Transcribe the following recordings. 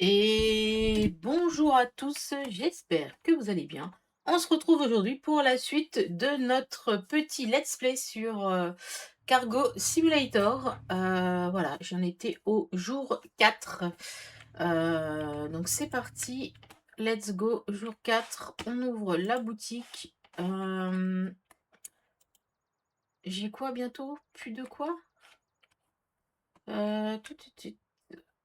Et bonjour à tous, j'espère que vous allez bien. On se retrouve aujourd'hui pour la suite de notre petit let's play sur Cargo Simulator. Voilà, j'en étais au jour 4. Donc c'est parti, let's go, jour 4. On ouvre la boutique. J'ai quoi bientôt? Plus de quoi? Tout.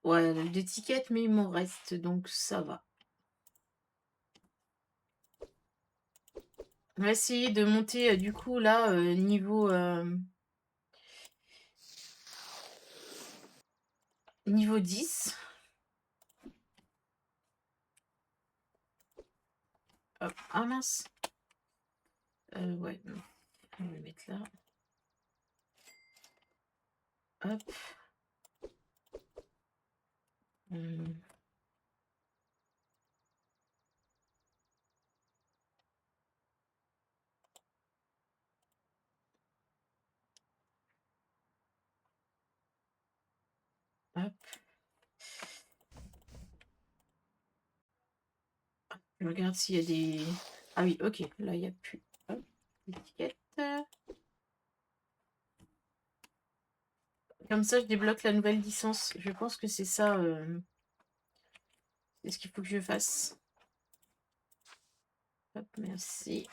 Ouais, des tickets, mais il m'en reste, donc ça va. On va essayer de monter du coup là niveau 10. Hop. Ah mince. Ouais, non. On va le mettre là. Hop. Hum, Hop. Je regarde s'il y a des. Ah oui, ok. Là, il n'y a plus. Hop. L'étiquette. Comme ça, je débloque la nouvelle licence. Je pense que c'est ça. C'est ce qu'il faut que je fasse. Hop, merci.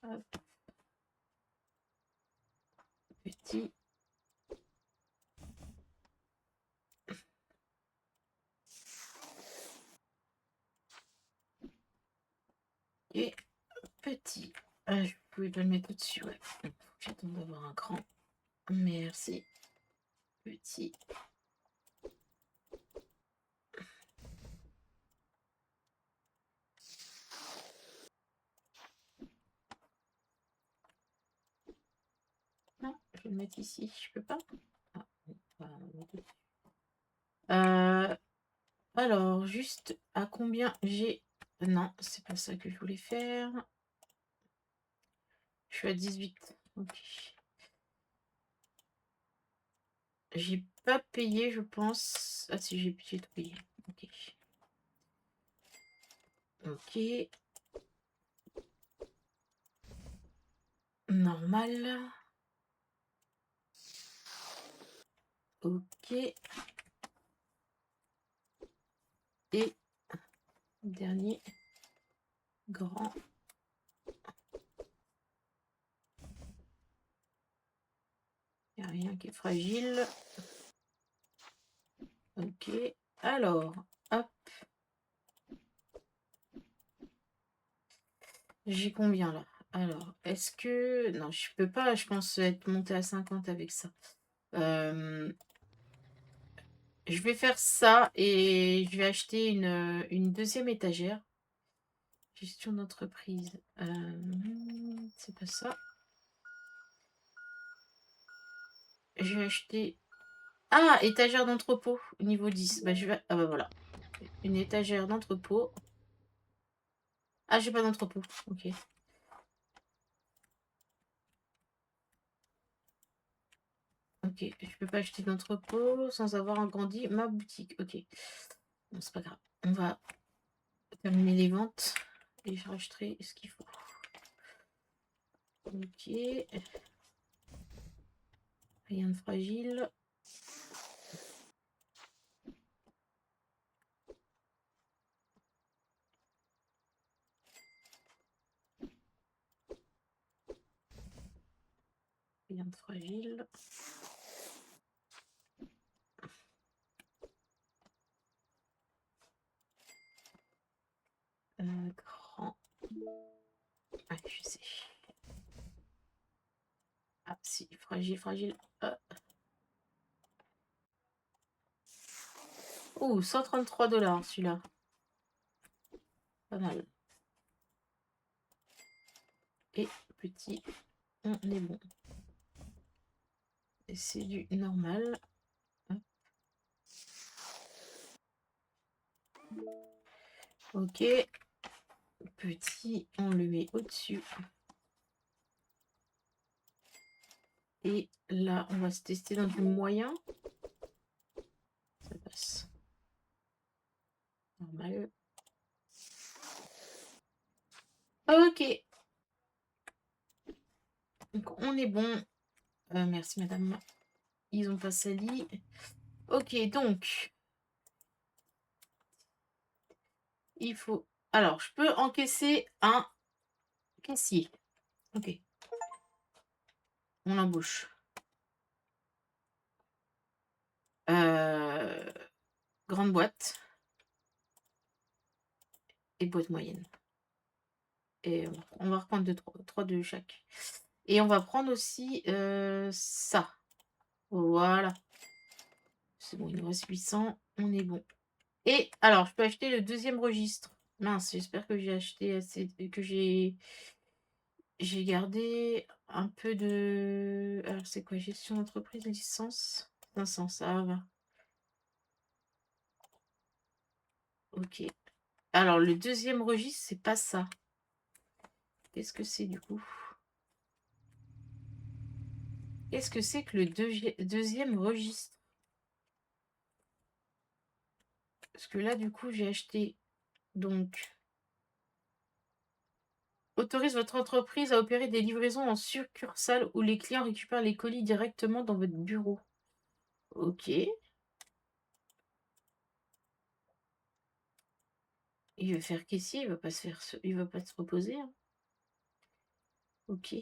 Hop. Petit. Et petit. Ah, je pouvais pas le mettre au-dessus, ouais. J'attends d'avoir un grand. Merci. Petit. Non, je vais le mettre ici. Je peux pas. Ah, voilà, on va mettre dessus. Alors, juste à combien j'ai. Non, c'est pas ça que je voulais faire. Je suis à 18. Ok. J'ai pas payé, je pense. Ah si, j'ai tout payé. Ok. Ok. Normal. Ok. Et dernier grand. Il n'y a rien qui est fragile. Ok. Alors, hop. J'ai combien là? Alors, est-ce que. Non, je peux pas, je pense, être monté à 50 avec ça. Je vais faire ça et je vais acheter une deuxième étagère. Gestion d'entreprise. C'est pas ça. Je vais acheter. Ah, étagère d'entrepôt, niveau 10. Bah, je vais. Ah bah voilà. Une étagère d'entrepôt. Ah, j'ai pas d'entrepôt. Ok. Ok. Je peux pas acheter d'entrepôt sans avoir agrandi ma boutique. Ok. Bon, c'est pas grave. On va terminer les ventes et je rachèterai ce qu'il faut. Ok. Rien de fragile. Rien de fragile. Grand. Ouais, je sais. Ah, si, fragile, fragile. Oh, 133 $ celui-là. Pas mal. Et petit, on est bon. Et c'est du normal. Ok. Petit, on le met au-dessus. Et là, on va se tester dans du moyen. Ça passe. Normal. Ok. Donc, on est bon. Merci, madame. Ils ont pas sali. Ok, donc, il faut... Alors, je peux encaisser un caissier. Ok. On l'embauche. Grande boîte. Et boîte moyenne. Et on va reprendre 3 de chaque. Et on va prendre aussi ça. Voilà. C'est bon, il nous reste 800. On est bon. Et alors, je peux acheter le deuxième registre. Mince, j'espère que j'ai acheté assez... que j'ai gardé un peu de... Alors, c'est quoi? Gestion d'entreprise, licence 500, ça va. Ok. Alors, le deuxième registre, c'est pas ça. Qu'est-ce que c'est, du coup? Qu'est-ce que c'est que le deuxième registre? Parce que là, du coup, j'ai acheté... Donc... Autorise votre entreprise à opérer des livraisons en succursale où les clients récupèrent les colis directement dans votre bureau. Ok. Il veut faire caissier, il va pas se faire, il va pas se reposer, hein. Ok.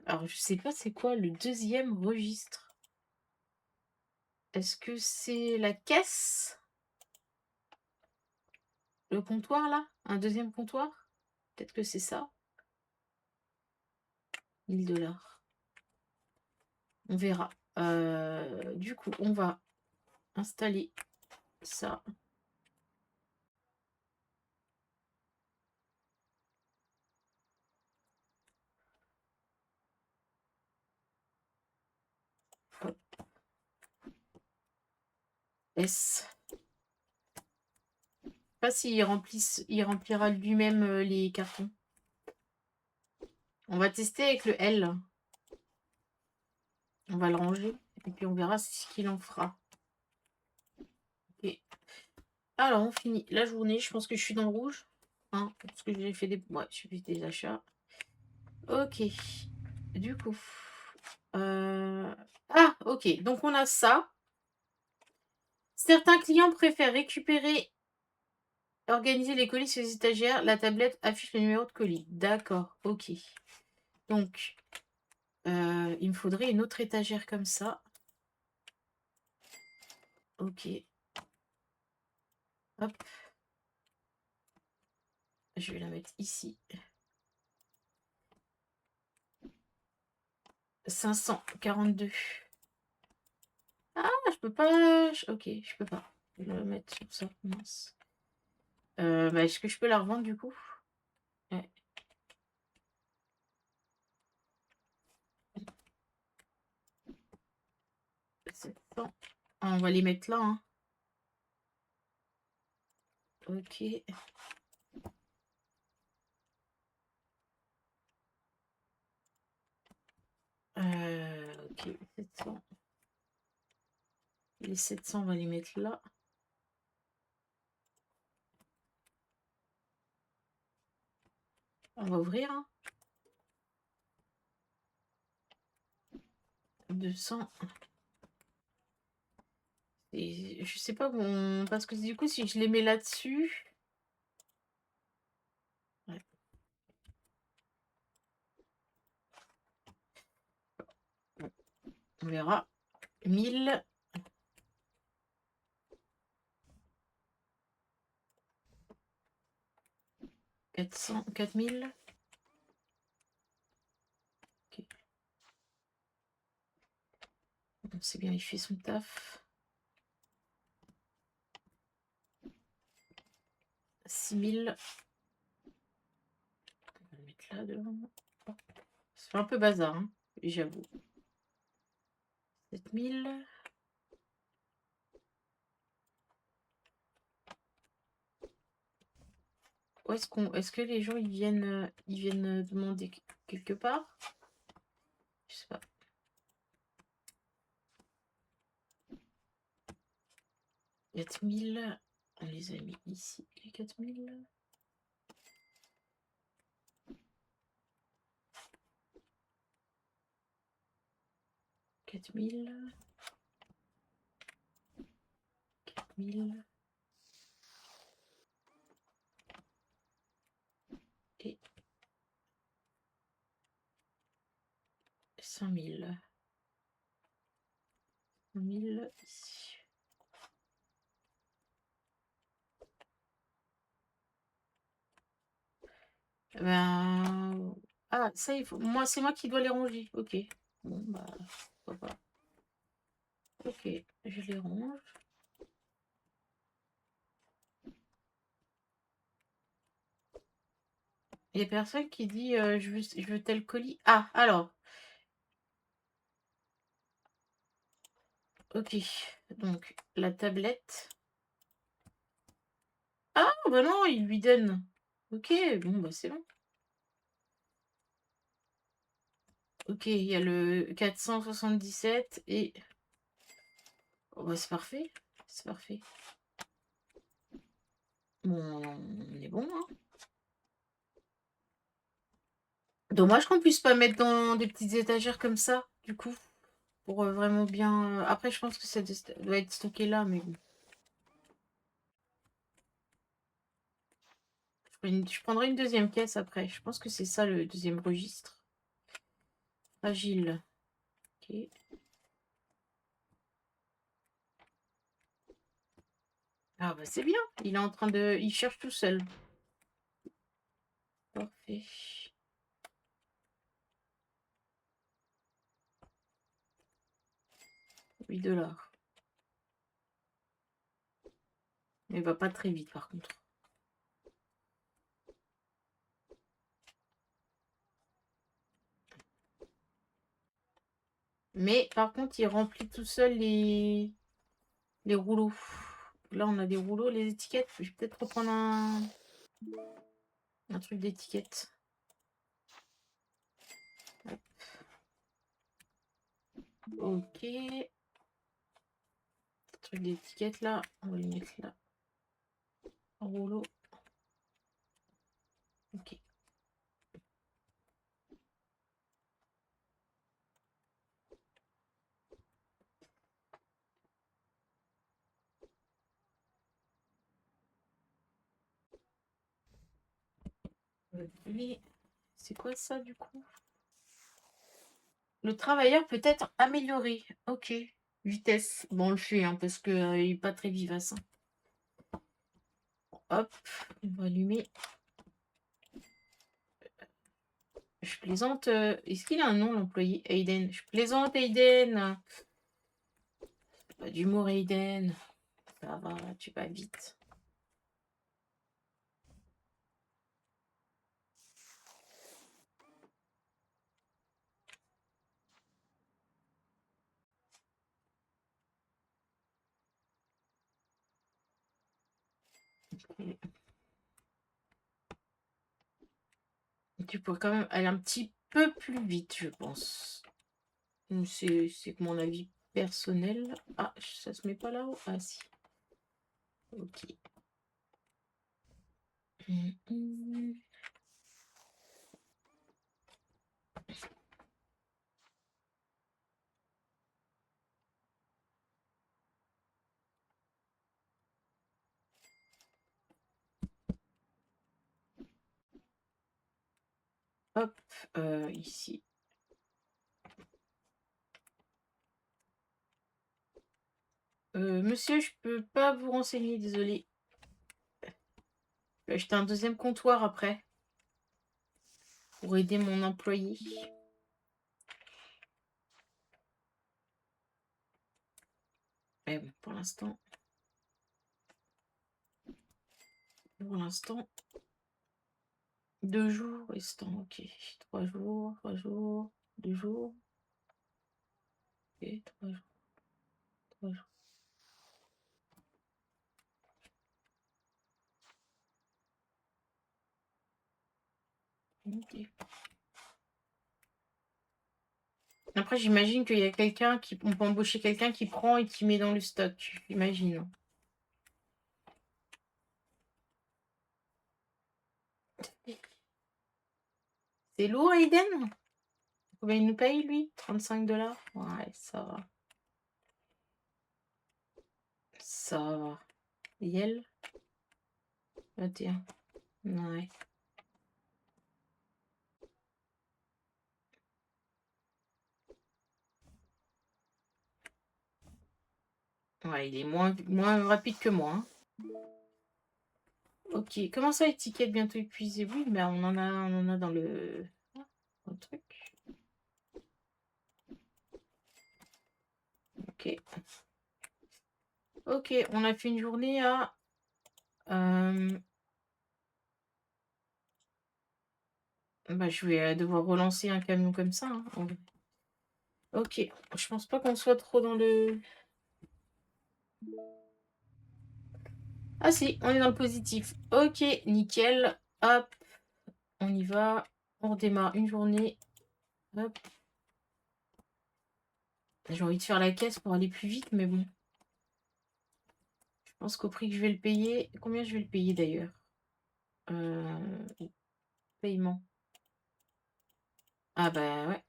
Alors je sais pas c'est quoi le deuxième registre. Est-ce que c'est la caisse? Le comptoir là? Un deuxième comptoir? Peut-être que c'est ça. 1000 $. On verra. Du coup, on va installer ça. Hop. S. Je sais pas s'il il remplira lui-même les cartons. On va tester avec le L. On va le ranger et puis on verra ce qu'il en fera. Ok. Alors, on finit la journée. Je pense que je suis dans le rouge. Hein, parce que j'ai fait des... Ouais, j'ai fait des achats. Ok. Du coup... Ah, ok. Donc, on a ça. Certains clients préfèrent récupérer, organiser les colis sur les étagères. La tablette affiche le numéro de colis. D'accord. Ok. Donc, il me faudrait une autre étagère comme ça. Ok. Hop. Je vais la mettre ici. 542. Ah, je peux pas... Ok, je peux pas. Je vais la mettre sur ça. Mince. Bah, est-ce que je peux la revendre du coup? Ouais. 700. Ah, on va les mettre là, hein. Ok. Ok, 700. Les 700, on va les mettre là. On va ouvrir, hein. 200. Et je sais pas bon... Parce que du coup, si je les mets là-dessus... Ouais. On verra. 1000. 400. 4000. Ok. Bon, c'est bien, il fait son taf. 6000. On va le mettre là devant. C'est un peu bazar, hein, j'avoue. 7000. Où est-ce qu'on... Est-ce que les gens ils viennent demander quelque part? Je sais pas. 4000. On les a mis ici, les 4000. 4000. 4000. Et 5000. 5000 ici. Ben... Ah, ça, il faut... Moi, c'est moi qui dois les ranger. Ok. Bon, bah, pourquoi pas. Ok, je les range. Il y a personne qui dit je veux tel colis. Ah, alors. Ok. Donc, la tablette. Ah, bah non, il lui donne. Ok, bon, bah c'est bon. Ok, il y a le 477 et... Oh, bah c'est parfait. C'est parfait. Bon, on est bon, hein. Dommage qu'on puisse pas mettre dans des petites étagères comme ça, du coup. Pour vraiment bien... Après, je pense que ça doit être stocké là, mais bon. Je prendrai une deuxième caisse après. Je pense que c'est ça le deuxième registre. Fragile. Ok. Ah bah c'est bien. Il est en train de... Il cherche tout seul. Parfait. 8 $. Mais il va pas très vite par contre. Mais par contre, il remplit tout seul les rouleaux. Là, on a des rouleaux, les étiquettes. Je vais peut-être reprendre un truc d'étiquette. Ok. Truc d'étiquette là. On va le mettre là. Rouleau. Ok. Mais c'est quoi ça du coup? Le travailleur peut être amélioré. Ok. Vitesse. Bon, on le fait hein, parce qu'il n'est pas très vivace. Hein. Hop, on va allumer. Je plaisante. Est-ce qu'il a un nom, l'employé Aiden? Je plaisante, Aiden. Pas d'humour, Aiden. Ça va, tu vas vite. Tu pourrais quand même aller un petit peu plus vite, je pense. C'est que mon avis personnel. Ah, ça se met pas là-haut? Ah, si. Ok. Hop, ici. Monsieur, je peux pas vous renseigner, désolé. Je vais acheter un deuxième comptoir après. Pour aider mon employé. Mais bon, pour l'instant. Pour l'instant. 2 jours restants, ok. 3 jours, 3 jours, 2 jours. Ok, 3 jours, 3 jours. Ok. Après, j'imagine qu'il y a quelqu'un qui... On peut embaucher quelqu'un qui prend et qui met dans le stock. J'imagine. C'est lourd, Aiden? Combien il nous paye, lui? 35 $. Ouais, ça va. Ça va. Yel? 21. Ouais. Ouais, il est moins rapide que moi, hein. Ok, comment ça, étiquette bientôt épuisée? Oui, mais on en a dans le truc. Ok. Ok, on a fait une journée à... Bah, je vais devoir relancer un camion comme ça, hein, en vrai. Ok, je pense pas qu'on soit trop dans le... Ah si, on est dans le positif. Ok, nickel. Hop, on y va. On redémarre une journée. Hop. J'ai envie de faire la caisse pour aller plus vite, mais bon. Je pense qu'au prix que je vais le payer... Combien je vais le payer d'ailleurs? Paiement. Ah bah ouais.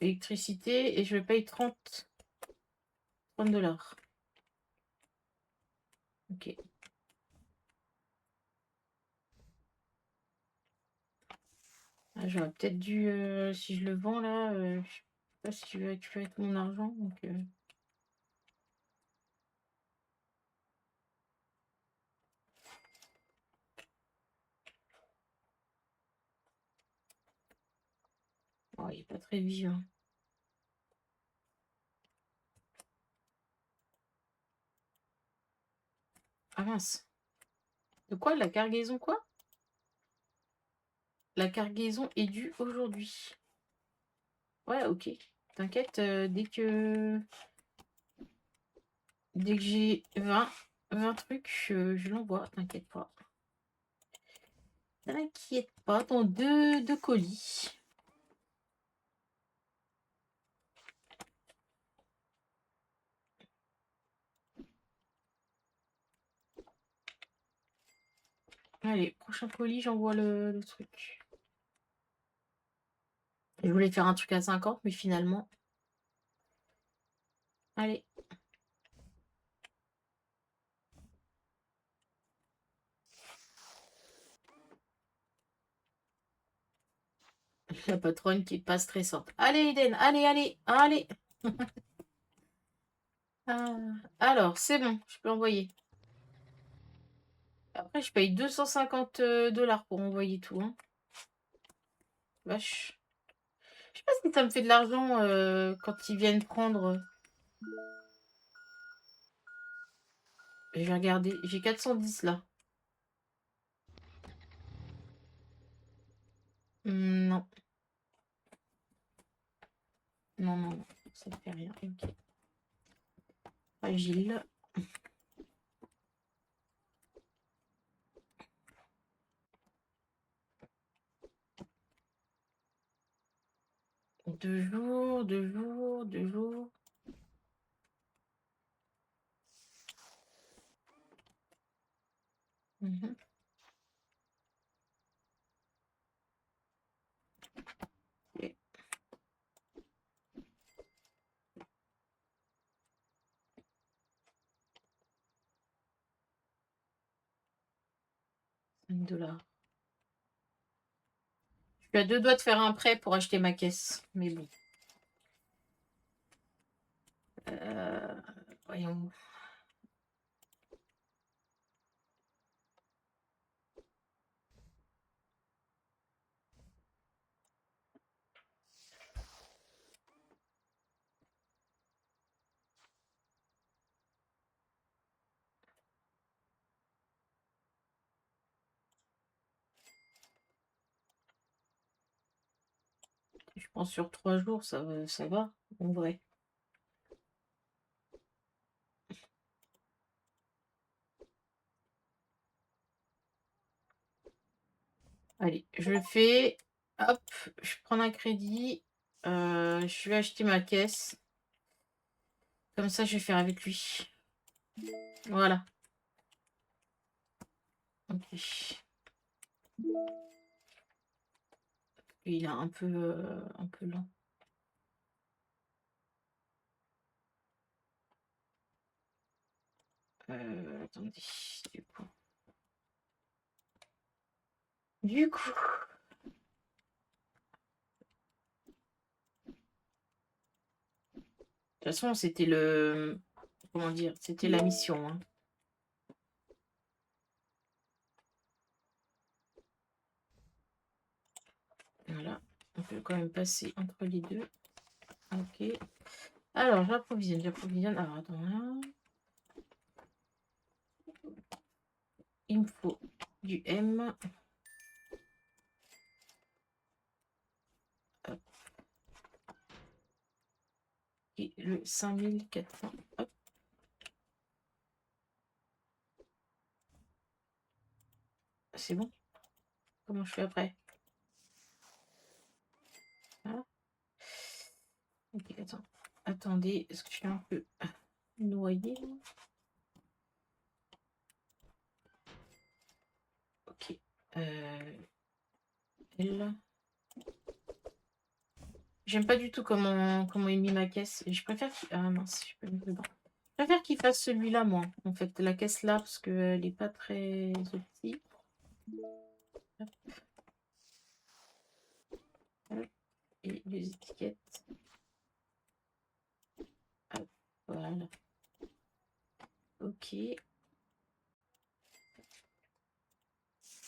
Électricité, et je le paye 30 $. Ok. Ah, j'aurais peut-être dû, si je le vends là, je sais pas si je vais récupérer tout mon argent. Donc, oh, il est pas très vivant. Ah mince. De quoi? La cargaison quoi? La cargaison est due aujourd'hui. Ouais, ok. T'inquiète, dès que j'ai 20 trucs, je l'envoie, t'inquiète pas. T'inquiète pas, dans deux colis. Allez, prochain colis, j'envoie le truc. Je voulais faire un truc à 50, mais finalement... Allez. La patronne qui est pas stressante. Allez, Eden, allez, allez, allez. Ah, alors, c'est bon, je peux envoyer. Après, je paye 250 $ pour envoyer tout, hein. Vache. Je sais pas si ça me fait de l'argent quand ils viennent prendre. Je vais regarder. J'ai 410 là. Non. Non, non, non. Ça ne fait rien. Ok. Agile. Deux jours, 2 jours, 2 jours. Mhm. Ok. 5 $. Je suis à 2 doigts de faire un prêt pour acheter ma caisse. Mais bon. Voyons. Je pense sur 3 jours, ça va, en vrai. Allez, je le fais. Hop, je prends un crédit. Je vais acheter ma caisse. Comme ça, je vais faire avec lui. Voilà. Ok. Il est un peu lent. Attendez, du coup du coup, de toute façon, c'était le comment dire? C'était la mission, hein. Voilà, on peut quand même passer entre les 2. OK. Alors j'approvisionne. Alors attends, hein. Il me faut du M. Hop. Et le 5400. Hop. C'est bon? Comment je fais après? Voilà. OK, attends. Attendez, est-ce que je suis un peu noyée là? OK. L. J'aime pas du tout comment il met ma caisse. Je préfère qu'il ah mince, je peux mettre dedans. Je préfère qu'il fasse celui-là, moi, en fait, la caisse là, parce qu'elle est pas très optique. Hop, hop, et les étiquettes. Hop, voilà. OK.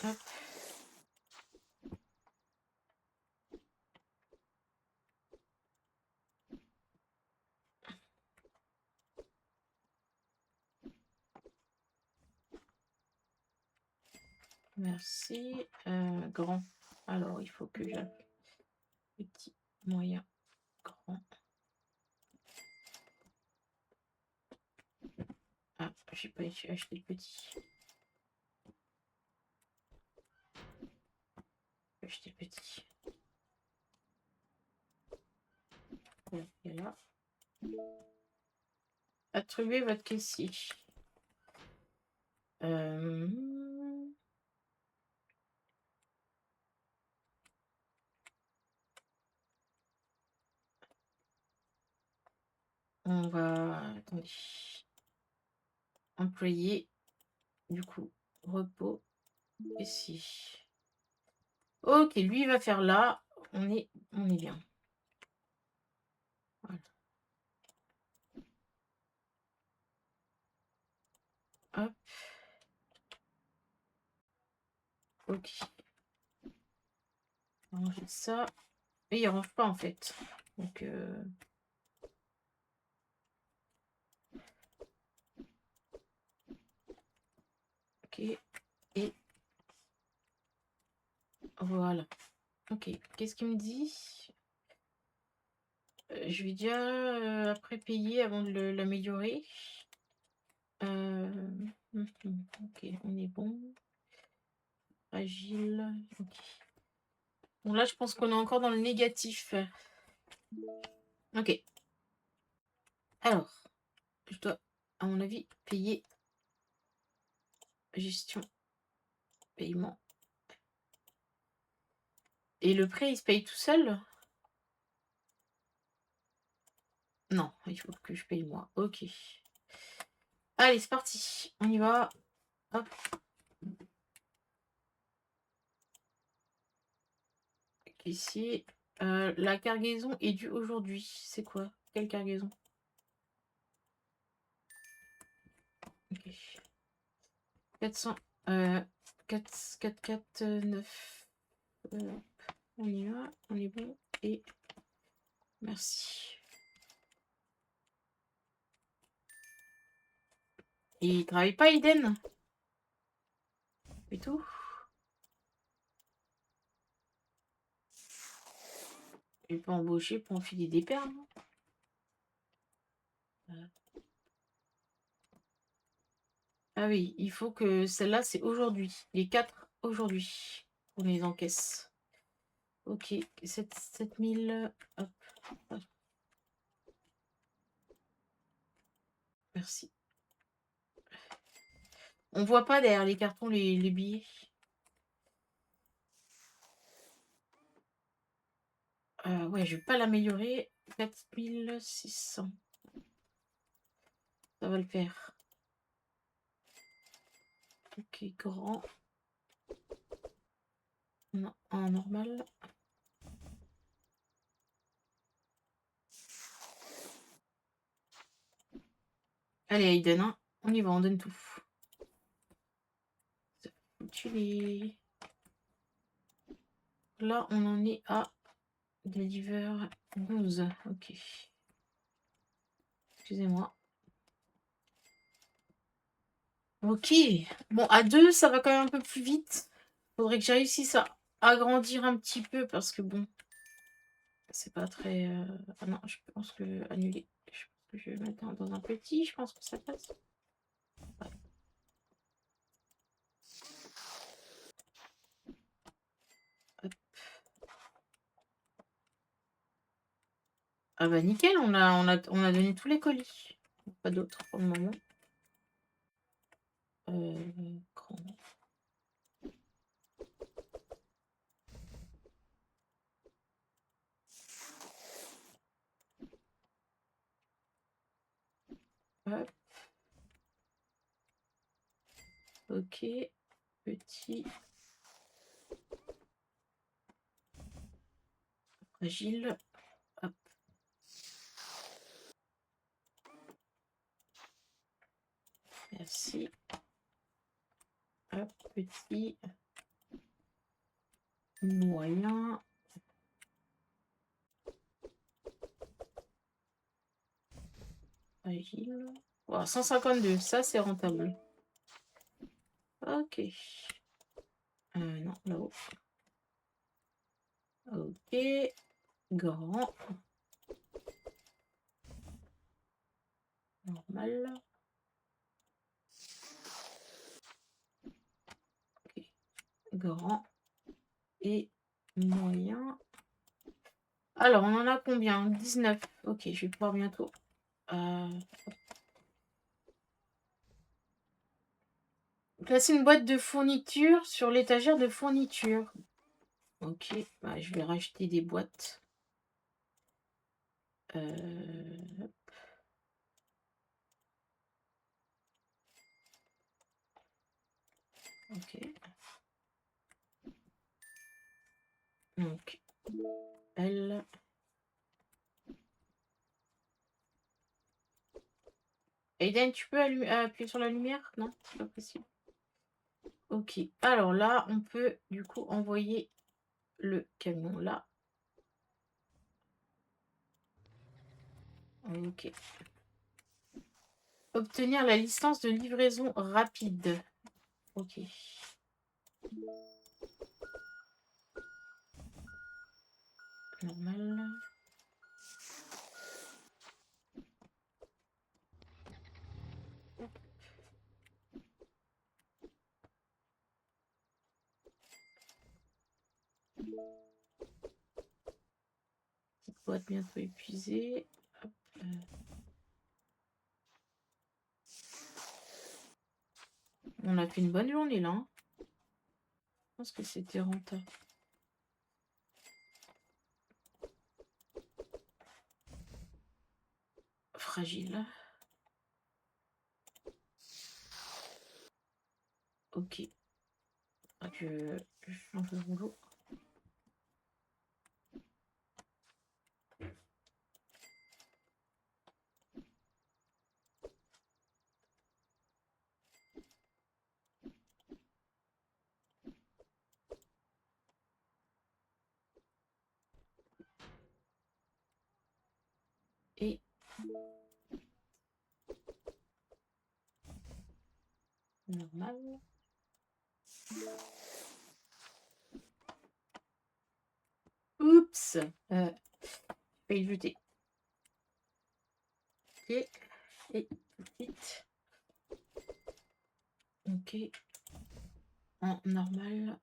Hop. Merci. Grand. Alors, il faut que j'aille petit, moyen, grand. Ah, j'ai pas acheté le petit. J'ai acheté le petit. Voilà, et là. Attribuez votre caissier. On va... Attendez. Employé. Du coup, repos. Ici. Ok, lui, il va faire là. On est bien. Voilà. Hop. Ok. On va ranger ça. Et il range pas, en fait. Donc... Ok. Et voilà. Ok. Qu'est-ce qu'il me dit? Je vais déjà après payer avant de l'améliorer. Ok, on est bon. Agile. Ok. Bon, là, je pense qu'on est encore dans le négatif. Ok. Alors, je dois, à mon avis, payer. Gestion. Paiement. Et le prêt, il se paye tout seul? Non, il faut que je paye moi. Ok. Allez, c'est parti. On y va. Hop. Ici. La cargaison est due aujourd'hui. C'est quoi? Quelle cargaison? Ok. 400. 4, 4, 4, 9. On y va. On est bon. Et merci. Et il travaille pas, Eden? Et tout? Il peut embaucher pour enfiler des perles. Ah oui, il faut que celle-là, c'est aujourd'hui. Les 4 aujourd'hui. On les encaisse. Ok, 7000. Hop, hop. Merci. On voit pas derrière les cartons les billets. Ouais, je vais pas l'améliorer. 4600. Ça va le faire. Ok, grand. Non, en normal. Allez, Aiden, hein. On y va, on donne tout. Les... Là, on en est à deliver 12. Ok. Excusez-moi. Ok. Bon, à 2, ça va quand même un peu plus vite. Faudrait que je réussisse à agrandir un petit peu parce que bon, c'est pas très... Ah non, je pense que annuler. Je pense que je vais mettre dans un petit, je pense que ça passe. Ouais. Ah bah nickel, on a donné tous les colis. Pas d'autres pour le moment. Grand. Hop. Ok. Petit. Fragile. Hop. Merci. Hop, petit. Moyen. Agile. Oh, 152, ça c'est rentable. Ok. Non, là-haut. Ok. Grand. Normal. Ok. Grand. Et moyen. Alors, on en a combien? 19. Ok, je vais pouvoir bientôt. Placer une boîte de fourniture sur l'étagère de fourniture. Ok, bah, je vais racheter des boîtes. Ok. Donc, elle. Aiden, tu peux appuyer sur la lumière? Non, c'est pas possible. Ok, alors là, on peut du coup envoyer le camion là. Ok. Obtenir la licence de livraison rapide. Ok. Normal. Petite boîte bientôt épuisée. Hop, On a fait une bonne journée là. Hein. Je pense que c'était rentable. Fragile. Ok. Je change le rouleau. Et normal. Oups. Je vais le jeter. Ok. Et tout de suite. Ok. En normal.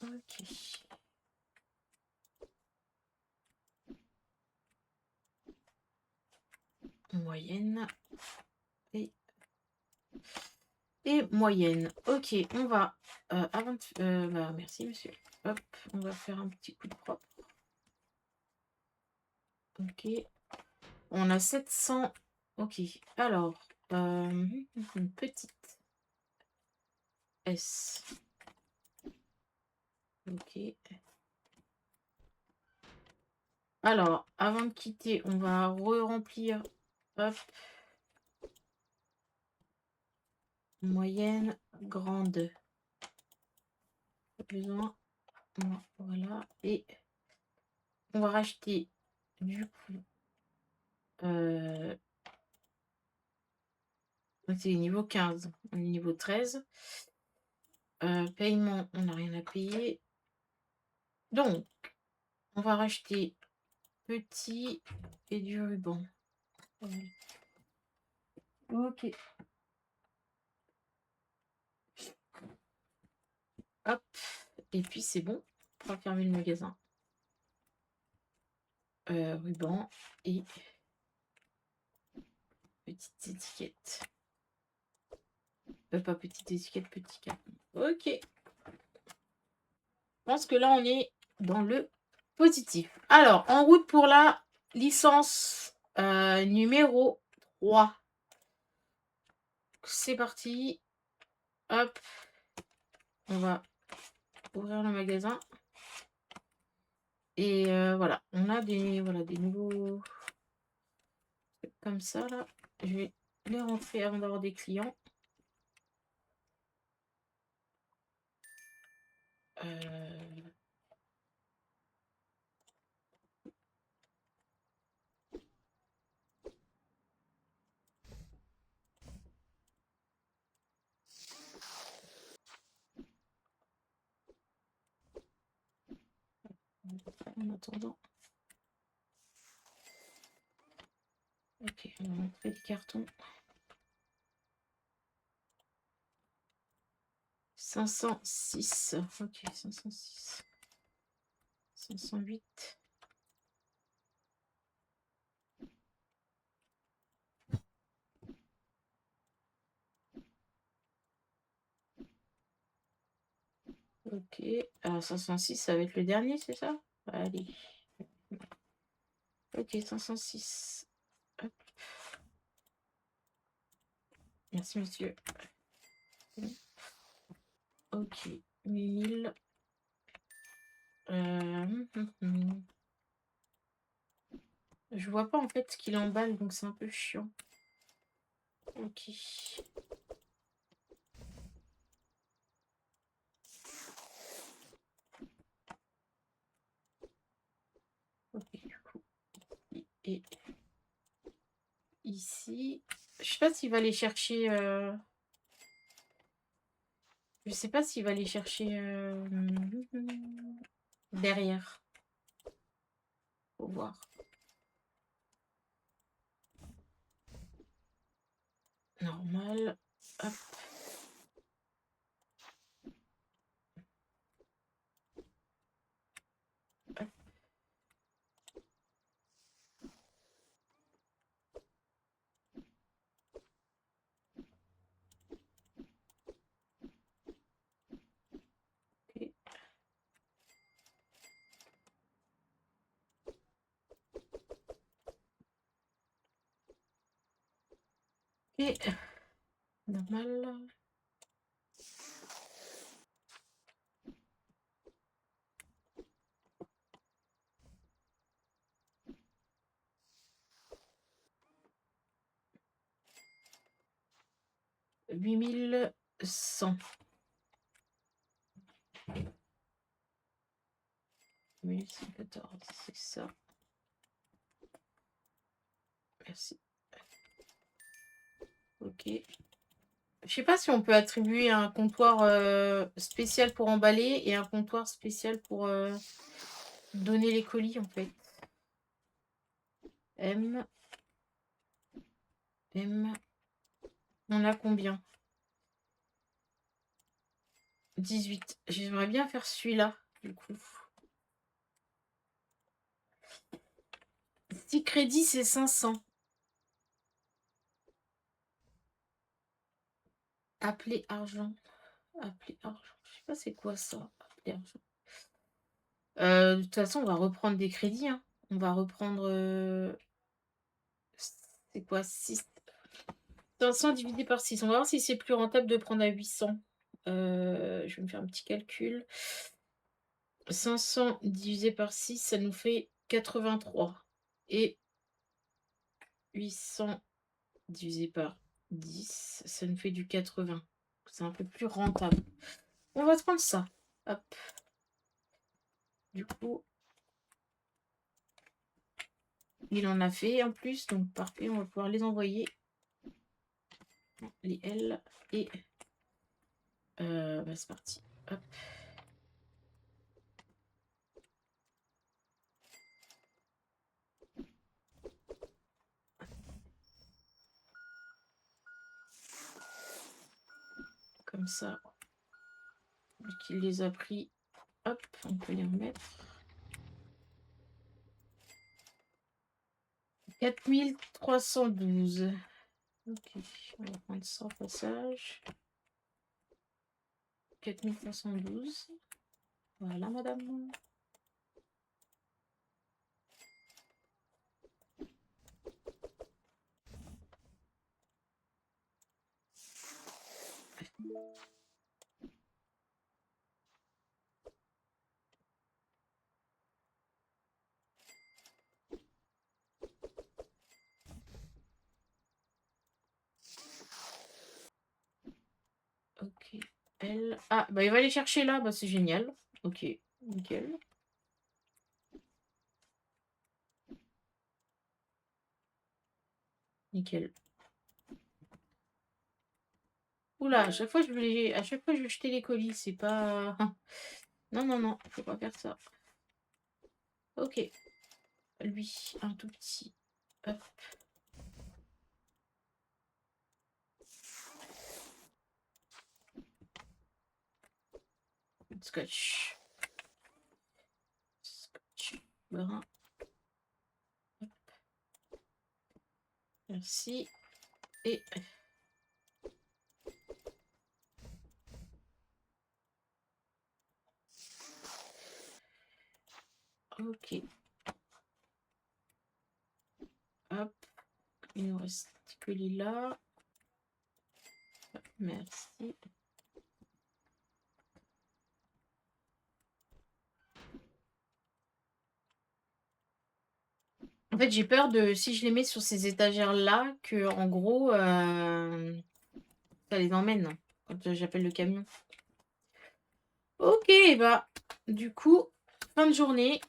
Ok. Moyenne. Et et moyenne. Ok, on va, avant de... bah, merci monsieur. Hop, on va faire un petit coup de propre. Ok. On a 700. Ok. Alors, une petite S. Ok. Alors, avant de quitter, on va re-remplir. Hop. Moyenne, grande. Besoin. Voilà. Et on va racheter du coup. C'est niveau 15. On est niveau 13. Paiement, on n'a rien à payer. Donc, on va racheter petit et du ruban. Ok. Hop. Et puis c'est bon. On va fermer le magasin. Ruban et petite étiquette. Pas petite étiquette, petit carton. Ok. Je pense que là, on est dans le positif. Alors, en route pour la licence numéro 3. C'est parti. Hop. On va ouvrir le magasin. Et voilà. On a des nouveaux... Comme ça, là. Je vais les rentrer avant d'avoir des clients. En attendant. Ok, on va montrer le carton. 506. Ok, 506. 508. Ok. Alors 506, ça va être le dernier, c'est ça? Allez. Ok, 506. Hop. Merci, monsieur. Ok. 8000. Je vois pas en fait ce qu'il emballe, donc c'est un peu chiant. Ok. Ok, du coup. Et ici. Je sais pas s'il va aller chercher. Je sais pas s'il va aller chercher derrière. Faut voir. Normal. Hop. Hop. Ok. Et normal. Huit mille cent. 1114, c'est ça. Merci. Ok. Je sais pas si on peut attribuer un comptoir spécial pour emballer et un comptoir spécial pour donner les colis en fait. M. On a combien? 18. J'aimerais bien faire celui-là, du coup. 6 crédits, c'est 500. Appeler argent. Appeler argent. Je sais pas c'est quoi ça, appeler argent. De toute façon, on va reprendre des crédits, hein. On va reprendre, c'est quoi? 500 divisé par 6. On va voir si c'est plus rentable de prendre à 800. Je vais me faire un petit calcul. 500 divisé par 6, ça nous fait 83 et 800 divisé par 10, ça nous fait du 80. C'est un peu plus rentable. On va se prendre ça. Hop. Du coup, il en a fait en plus, donc parfait, on va pouvoir les envoyer. Les L et bah, c'est parti. Hop. Comme ça. Vu qu'il les a pris, hop, on peut les remettre. 4312. Ok, on va prendre ça au passage. 4312. Voilà, madame. Ok. Elle. Ah, bah il va aller chercher là, bah c'est génial. Ok, nickel. Nickel. Oula, à chaque fois je vais jeter les colis, c'est pas. Non, non, non, faut pas faire ça. Ok. Lui, un tout petit. Hop. Scotch. Scotch. Brun. Hop. Merci. Et. Ok. Hop. Il nous reste un petit colis là. Merci. En fait, j'ai peur de, si je les mets sur ces étagères-là, que en gros, ça les emmène hein, quand j'appelle le camion. Ok, bah, du coup, fin de journée.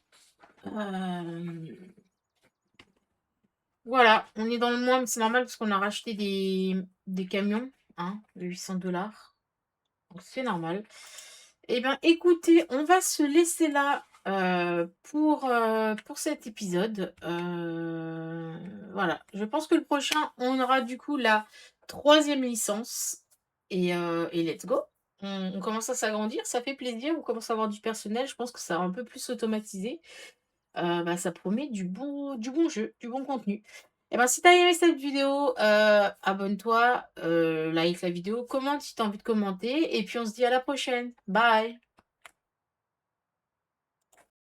Voilà, on est dans le moins, mais c'est normal parce qu'on a racheté des camions hein, de 800 $. Donc c'est normal. Eh bien, écoutez, on va se laisser là pour cet épisode. Voilà, je pense que le prochain, on aura du coup la 3e licence. Et let's go. On commence à s'agrandir, ça fait plaisir. On commence à avoir du personnel. Je pense que ça va un peu plus automatisé. Bah, ça promet du bon jeu, du bon contenu. Et ben, si tu as aimé cette vidéo, abonne-toi, like la vidéo, commente si tu as envie de commenter et puis on se dit à la prochaine. Bye!